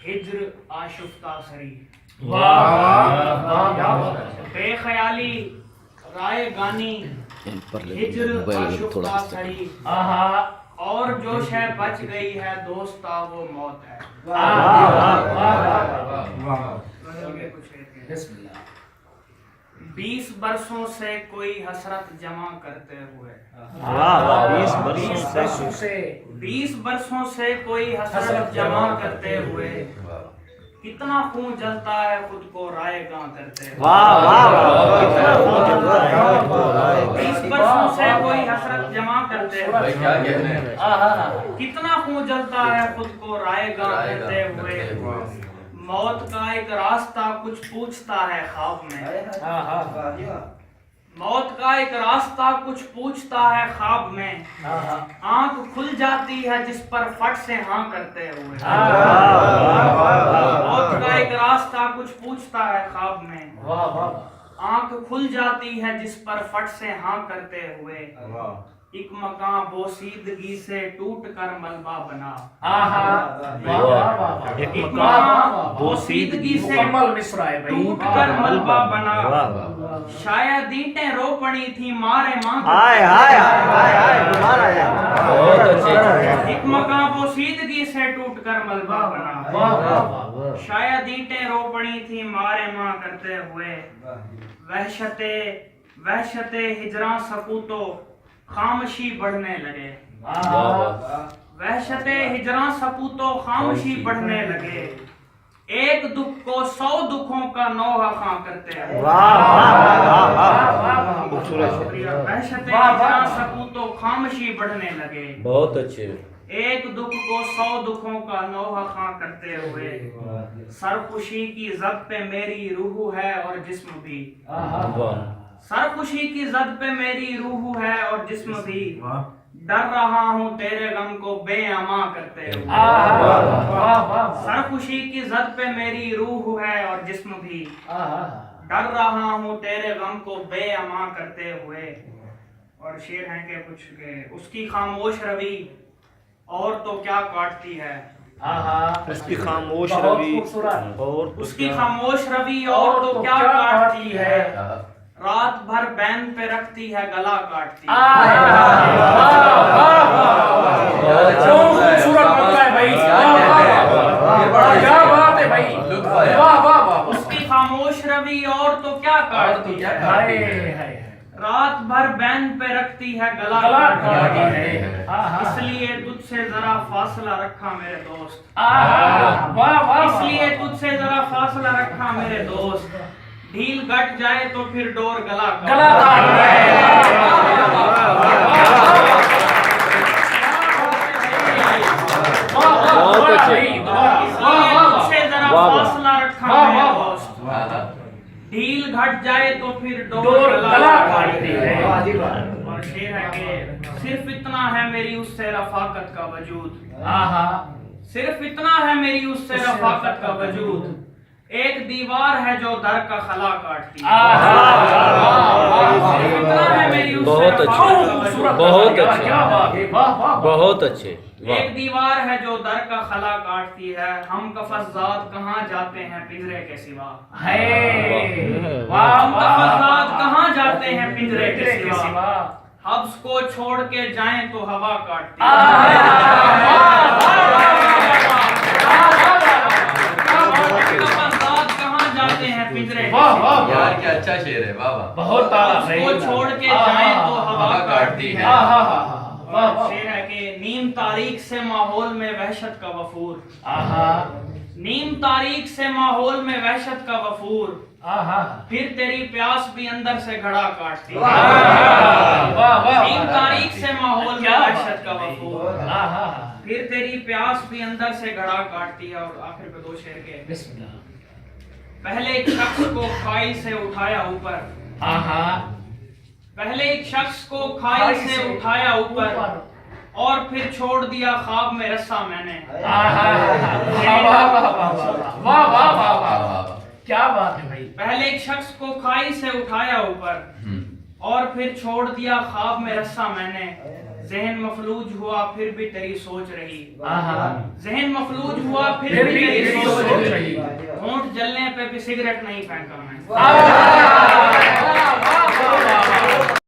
ہجر آشفتہ سری واہ بے خیالی رائے گانی ہجر آشفتہ سری اور جو شے بچ گئی ہے دوستا وہ موت ہے. بیس برسوں سے کوئی حسرت جمع کرتے ہوئے 20 برسوں سے کوئی حسرت جمع کرتے ہوئے کتنا خون جلتا ہے خود کو رائے گاں کرتے ہوئے. 20 برسوں سے کوئی حسرت جمع کرتے ہوئے کتنا خون جلتا ہے خود کو رائے گاں کرتے ہوئے. موت کا ایک راستہ کچھ پوچھتا ہے خواب میں. موت کا ایک راستہ کچھ پوچھتا ہے خواب میں. آنکھ کھل جاتی ہے جس پر فٹ سے ہاں کرتے ہوئے. موت کا ایک راستہ کچھ پوچھتا ہے خواب میں. آنکھ کھل جاتی ہے جس پر فٹ سے ہاں کرتے ہوئے. ایک مکان بوسیدگی سے ٹوٹ کر ملبہ بنا. ایک مکان بوسیدگی سے ٹوٹ کر ملبہ بنا. شاید اینٹیں رو پڑی تھی مارے ماں. ایک مکان بوسیدگی سے ٹوٹ کر ملبہ بنا. شاید اینٹیں رو پڑی تھی مارے ماں کرتے ہوئے. وحشت ہجراں سکوتو خاموشی بڑھنے لگے. وحشت ہجراں سکوتو خاموشی بڑھنے لگے. ایک دکھ کو 100 دکھوں کا نوحہ خاں کرتے ہیں. وحشت ہجراں سکوتو خاموشی بڑھنے لگے. بہت اچھے. ایک دکھ کو 100 دکھوں کا نوحہ خاں کرتے ہوئے. سرخوشی کی زد پہ میری روح ہے اور جسم بھی. سرخوشی کی زد پہ میری روح ہے اور جسم بھی. ڈر رہا ہوں تیرے غم کو بے اما کرتے ہوئے. سرخوشی کی زد پہ میری روح ہے اور جسم بھی. ڈر رہا ہوں تیرے غم کو بے اما کرتے ہوئے. اور شعر ہیں کہ کچھ کہ اس کی خاموش روی اور تو کیا کاٹتی ہے. اس کی خاموش روی اور اس کی خاموش روی اور تو کیا کاٹتی ہے. رات بھر بین پہ رکھتی ہے گلا کاٹتی. اس کی خاموش روی اور تو کیا کاٹتی ہے. رات بھر بین پہ رکھتی ہے گلا کاٹتی ہے. اس لیے تجھ سے ذرا فاصلہ رکھا میرے دوست. اس لیے تجھ سے ذرا فاصلہ رکھا میرے دوست. ڈھیل گٹ جائے تو پھر ڈور گلا ڈھیل گھٹ جائے تو پھر ڈور گلا کاٹتی ہے. اور شعر ہے کہ صرف اتنا ہے میری اس سے رفاقت کا وجود. صرف اتنا ہے میری اس سے رفاقت کا وجود. ایک دیوار ہے جو در کا خلا کاٹتی ہے. صرف اتنا ہے میری اس سے رفاقت کا وجود. بہت اچھے. ایک دیوار ہے جو در کا خلا کاٹتی ہے. ہم کفزاد کہاں جاتے ہیں پنجرے کے سوا. ہم کفزاد کہاں جاتے ہیں پنجرے کے سوا. حبس کو چھوڑ کے جائیں تو ہوا کاٹتی ہے. یار کیا اچھا شعر ہے. واہ واہ. بہت کو چھوڑ کے جائیں تو ہوا کاٹتی ہے. شعر ہے کہ نیم تاریخ سے ماحول میں وحشت کا وفور. نیم تاریخ سے ماحول میں وحشت کا وفور. پھر تیری پیاس بھی اندر سے گھڑا کاٹتی ہے. نیم تاریخ سے ماحول میں وحشت کا وفور. پھر تیری پیاس بھی اندر سے گھڑا کاٹتی ہے. اور آخر پہ 2 شعر کے. بسم اللہ. پہلے ایک شخص کو کھائی سے اٹھایا اوپر. پہلے ایک شخص کو کھائی سے اٹھایا اوپر اور پھر چھوڑ دیا خواب میں رسا میں نے. کیا بات ہے بھائی. پہلے ایک شخص کو کھائی سے اٹھایا اوپر اور پھر چھوڑ دیا خواب میں رسا میں نے. ذہن مفلوج ہوا پھر بھی تیری سوچ رہی ذہن مفلوج ہوا پھر بھی تیری سوچ رہی ہونٹ جلنے پہ بھی سگریٹ نہیں پھینکا میں